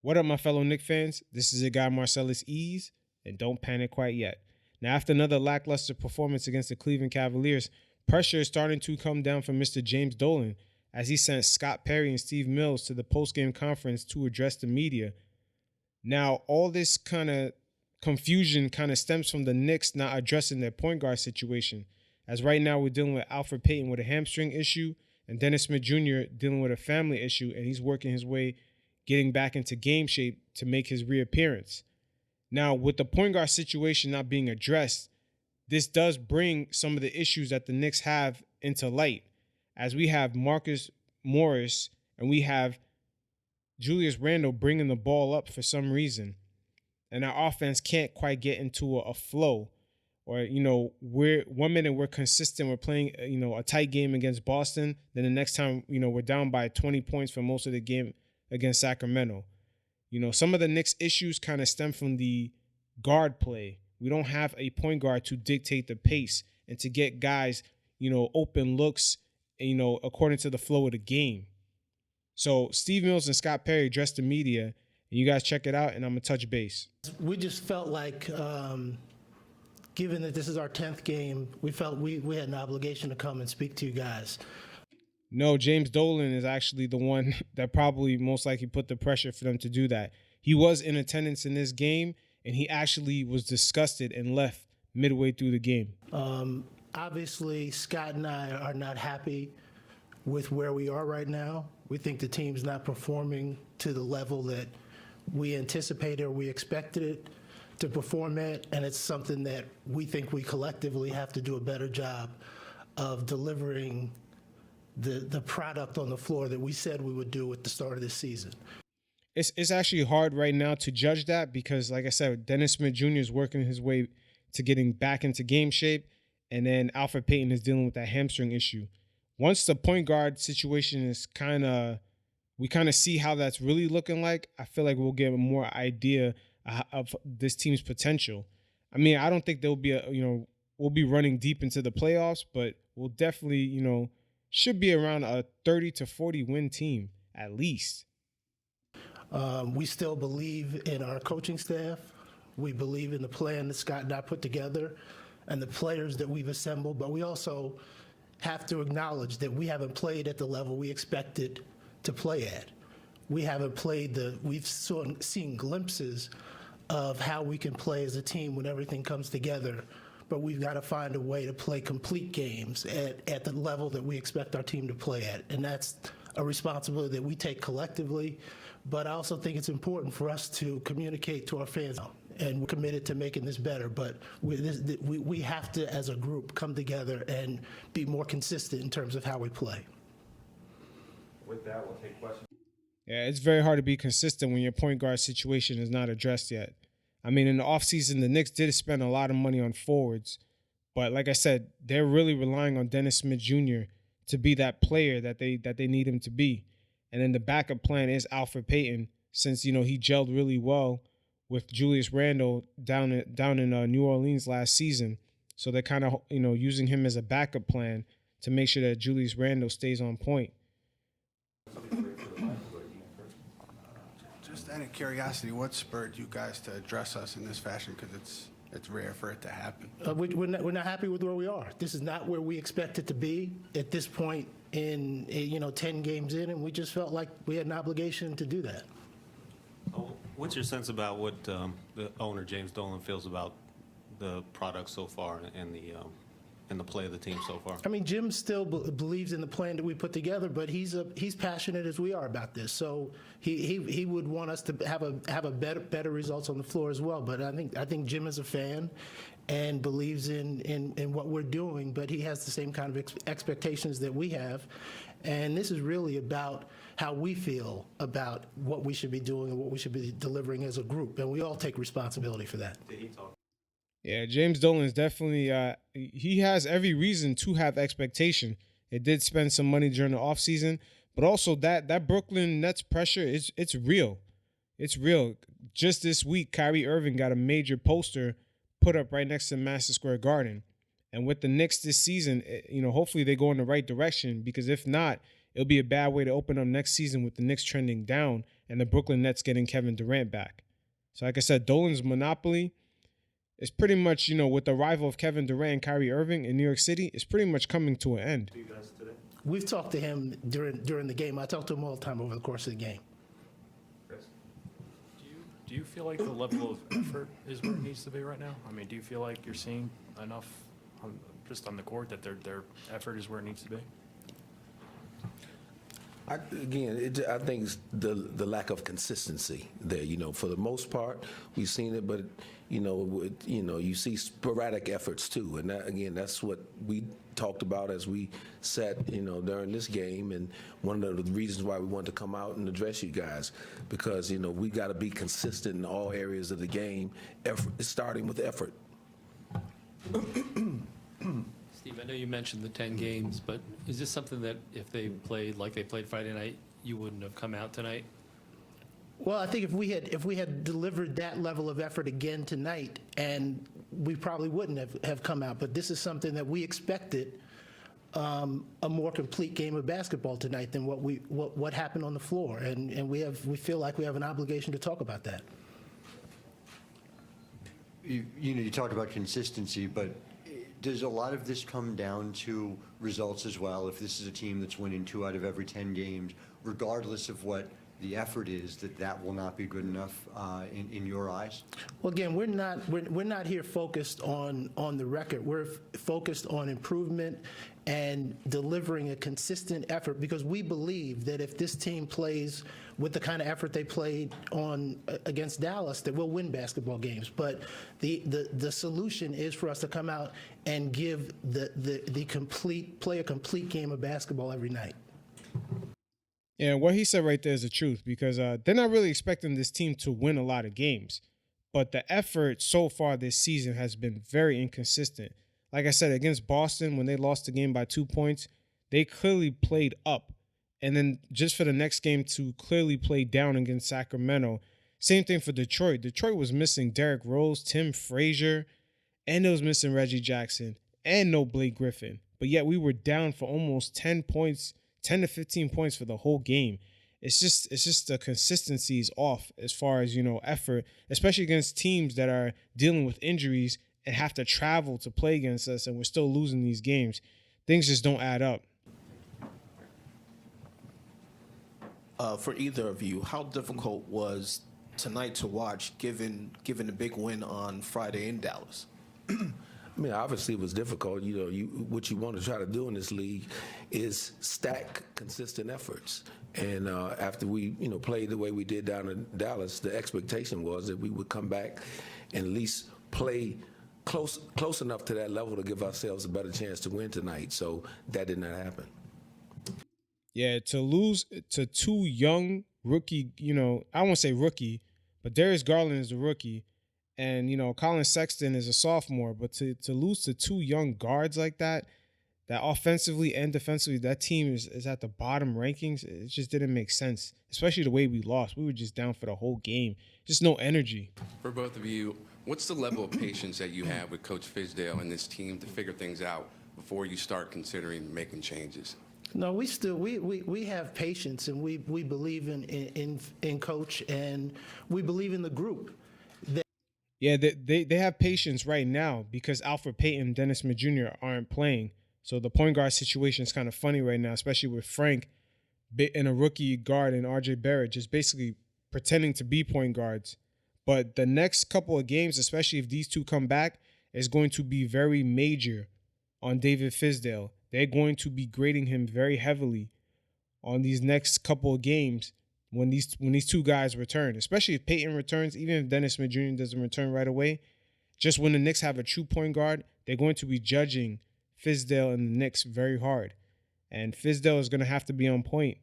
What up, my fellow Knicks fans? This is your guy Marcellus Ease, and don't panic quite yet. Now, after another lackluster performance against the Cleveland Cavaliers, pressure is starting to come down from Mr. James Dolan as he sent Scott Perry and Steve Mills to the post-game conference to address the media. Now, all this kind of confusion kind of stems from the Knicks not addressing their point guard situation, as right now we're dealing with Elfrid Payton with a hamstring issue and Dennis Smith Jr. dealing with a family issue, and he's working his way getting back into game shape to make his reappearance. Now, with the point guard situation not being addressed, this does bring some of the issues that the Knicks have into light, as we have Marcus Morris and we have Julius Randle bringing the ball up for some reason, and our offense can't quite get into a flow. Or, we're 1 minute we're consistent, we're playing, a tight game against Boston, then the next time, we're down by 20 points for most of the game against Sacramento. Some of the Knicks issues kind of stem from the guard play. We don't have a point guard to dictate the pace and to get guys, open looks, according to the flow of the game. So Steve Mills and Scott Perry addressed the media, and you guys check it out, and I'm going to touch base. We just felt like, given that this is our 10th game, we felt we had an obligation to come and speak to you guys. No, James Dolan is actually the one that probably most likely put the pressure for them to do that. He was in attendance in this game, and he actually was disgusted and left midway through the game. Obviously, Scott and I are not happy with where we are right now. We think the team's not performing to the level that we anticipated or we expected it to perform at, and it's something that we think we collectively have to do a better job of delivering the product on the floor that we said we would do at the start of this season. It's actually hard right now to judge that because, like I said, Dennis Smith Jr. is working his way to getting back into game shape, and then Elfrid Payton is dealing with that hamstring issue. Once the point guard situation is we kind of see how that's really looking like, I feel like we'll get a more idea of this team's potential. I mean, I don't think there'll be we'll be running deep into the playoffs, but we'll definitely, should be around a 30 to 40 win team at least. We still believe in our coaching staff. We believe in the plan that Scott and I put together and the players that we've assembled, but we also have to acknowledge that we haven't played at the level we expected to play at. We haven't played we've seen glimpses of how we can play as a team when everything comes together, but we've got to find a way to play complete games at the level that we expect our team to play at. And that's a responsibility that we take collectively, but I also think it's important for us to communicate to our fans, and we're committed to making this better, but we have to, as a group, come together and be more consistent in terms of how we play. With that, we'll take questions. Yeah, it's very hard to be consistent when your point guard situation is not addressed yet. I mean, in the offseason, the Knicks did spend a lot of money on forwards, but like I said, they're really relying on Dennis Smith Jr. to be that player that they need him to be. And then the backup plan is Elfrid Payton, since he gelled really well with Julius Randle down in New Orleans last season. So they're kind of using him as a backup plan to make sure that Julius Randle stays on point. Just out of curiosity, what spurred you guys to address us in this fashion? Because it's rare for it to happen. We're not happy with where we are. This is not where we expect it to be at this point in 10 games in, and we just felt like we had an obligation to do that. What's your sense about what the owner, James Dolan, feels about the product so far and the play of the team so far? I mean, Jim still believes in the plan that we put together, but he's passionate as we are about this. So he would want us to have a better results on the floor as well. But I think Jim is a fan and believes in what we're doing, but he has the same kind of expectations that we have. And this is really about how we feel about what we should be doing and what we should be delivering as a group. And we all take responsibility for that. Did he talk? Yeah, James Dolan is definitely he has every reason to have expectation. It did spend some money during the offseason, but also that Brooklyn Nets pressure it's real. It's real. Just this week, Kyrie Irving got a major poster put up right next to Madison Square Garden. And with the Knicks this season, hopefully they go in the right direction, because if not, it'll be a bad way to open up next season with the Knicks trending down and the Brooklyn Nets getting Kevin Durant back. So like I said, Dolan's monopoly is pretty much, with the arrival of Kevin Durant and Kyrie Irving in New York City, is pretty much coming to an end. You guys today? We've talked to him during the game. I talk to him all the time over the course of the game. Chris? Do you feel like the level of effort is where it needs to be right now? I mean, do you feel like you're seeing enough just on the court that their effort is where it needs to be? I think it's the lack of consistency there. For the most part, we've seen it, but you see sporadic efforts too, and that's what we talked about as we sat, during this game, and one of the reasons why we wanted to come out and address you guys, because we got to be consistent in all areas of the game, starting with effort. Steve, I know you mentioned the 10 games, but is this something that if they played like they played Friday night, you wouldn't have come out tonight? Well, I think if we had delivered that level of effort again tonight, and we probably wouldn't have come out. But this is something that we expected, a more complete game of basketball tonight than what happened on the floor, and we feel like we have an obligation to talk about that. You talked about consistency, but does a lot of this come down to results as well? If this is a team that's winning 2 out of every 10 games, regardless of what the effort is, that will not be good enough in your eyes? Well, again, we're not here focused on the record. We're focused on improvement and delivering a consistent effort, because we believe that if this team plays with the kind of effort they played on against Dallas, that we'll win basketball games. But the solution is for us to come out and give play a complete game of basketball every night. Yeah, what he said right there is the truth, because they're not really expecting this team to win a lot of games. But the effort so far this season has been very inconsistent. Like I said, against Boston, when they lost the game by 2 points, they clearly played up. And then just for the next game to clearly play down against Sacramento. Same thing for Detroit. Detroit was missing Derrick Rose, Tim Frazier, and it was missing Reggie Jackson, and no Blake Griffin. But yet we were down for almost 10 points, 10 to 15 points for the whole game. It's just the consistency is off as far as, effort, especially against teams that are dealing with injuries and have to travel to play against us, and we're still losing these games. Things just don't add up. For either of you, how difficult was tonight to watch, given the big win on Friday in Dallas? I mean, obviously it was difficult. What you want to try to do in this league is stack consistent efforts. And after we, played the way we did down in Dallas, the expectation was that we would come back and at least play close enough to that level to give ourselves a better chance to win tonight. So that did not happen. Yeah, to lose to two young rookie, I won't say rookie, but Darius Garland is a rookie. And, Colin Sexton is a sophomore, but to lose to two young guards like that offensively and defensively, that team is at the bottom rankings. It just didn't make sense, especially the way we lost. We were just down for the whole game. Just no energy. For both of you, what's the level of patience that you have with Coach Fizdale and this team to figure things out before you start considering making changes? No, we have patience, and we believe in Coach, and we believe in the group. Yeah, they have patience right now because Elfrid Payton and Dennis Smith Jr. aren't playing. So the point guard situation is kind of funny right now, especially with Frank and a rookie guard and RJ Barrett just basically pretending to be point guards. But the next couple of games, especially if these two come back, is going to be very major on David Fizdale. They're going to be grading him very heavily on these next couple of games when these two guys return, especially if Peyton returns, even if Dennis Smith Jr. doesn't return right away. Just when the Knicks have a true point guard, they're going to be judging Fizdale and the Knicks very hard. And Fizdale is going to have to be on point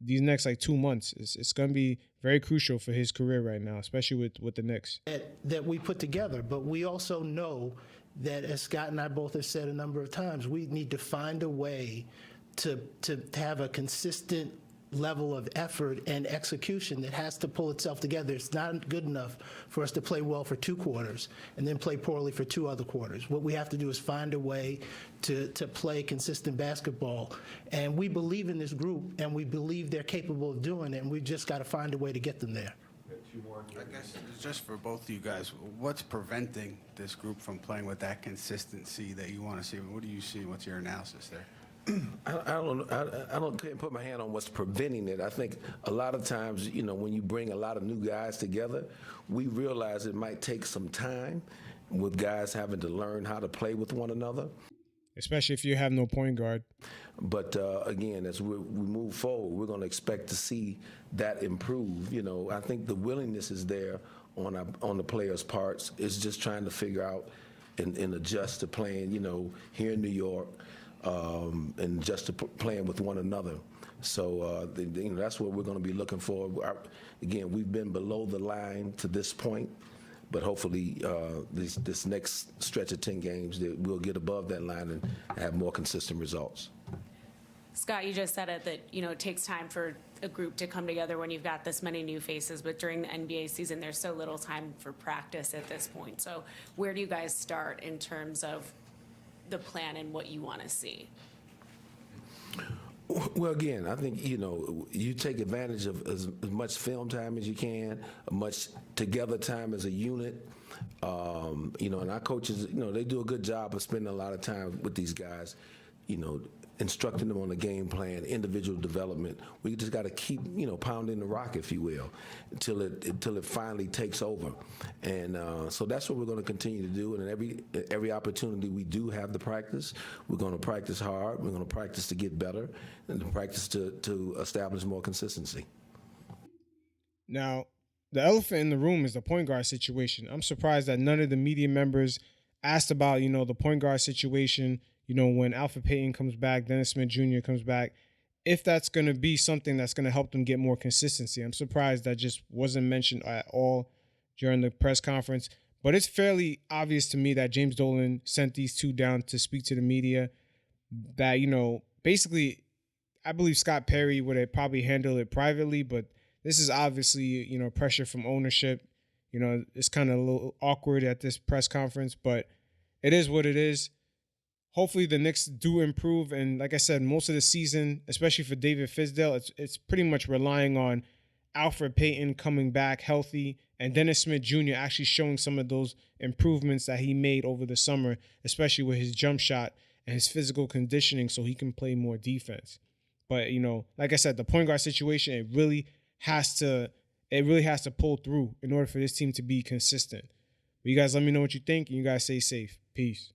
these next 2 months. It's going to be very crucial for his career right now, especially with the Knicks. That we put together, but we also know that, as Scott and I both have said a number of times, we need to find a way to have a consistent level of effort and execution that has to pull itself together. It's not good enough for us to play well for 2 quarters and then play poorly for 2 other quarters. What we have to do is find a way to play consistent basketball. And we believe in this group, and we believe they're capable of doing it, and we've just got to find a way to get them there. I guess just for both of you guys, what's preventing this group from playing with that consistency that you want to see? What do you see? What's your analysis there? Can't put my hand on what's preventing it. I think a lot of times, when you bring a lot of new guys together, we realize it might take some time with guys having to learn how to play with one another. Especially if you have no point guard. But again, as we move forward, we're going to expect to see that improve. I think the willingness is there on the players' parts. It's just trying to figure out and adjust to playing, here in New York. And just to playing with one another. So that's what we're going to be looking for. Again, we've been below the line to this point, but hopefully this next stretch of 10 games that we'll get above that line and have more consistent results. Scott, you just said it that it takes time for a group to come together when you've got this many new faces, but during the NBA season there's so little time for practice at this point. So where do you guys start in terms of the plan and what you want to see? Well, again, I think, you take advantage of as much film time as you can, as much together time as a unit. And our coaches, they do a good job of spending a lot of time with these guys, instructing them on the game plan, individual development. We just got to keep, pounding the rock, if you will, until it finally takes over. And so that's what we're going to continue to do. And every opportunity we do have to practice, we're going to practice hard. We're going to practice to get better and to practice to establish more consistency. Now, the elephant in the room is the point guard situation. I'm surprised that none of the media members asked about, the point guard situation. When Elfrid Payton comes back, Dennis Smith Jr. comes back, if that's going to be something that's going to help them get more consistency. I'm surprised that just wasn't mentioned at all during the press conference. But it's fairly obvious to me that James Dolan sent these 2 down to speak to the media. That, basically, I believe Scott Perry would have probably handled it privately, but this is obviously, pressure from ownership. It's kind of a little awkward at this press conference, but it is what it is. Hopefully the Knicks do improve. And like I said, most of the season, especially for David Fizdale, it's pretty much relying on Elfrid Payton coming back healthy and Dennis Smith Jr. actually showing some of those improvements that he made over the summer, especially with his jump shot and his physical conditioning so he can play more defense. But, like I said, the point guard situation, it really has to pull through in order for this team to be consistent. But you guys let me know what you think, and you guys stay safe. Peace.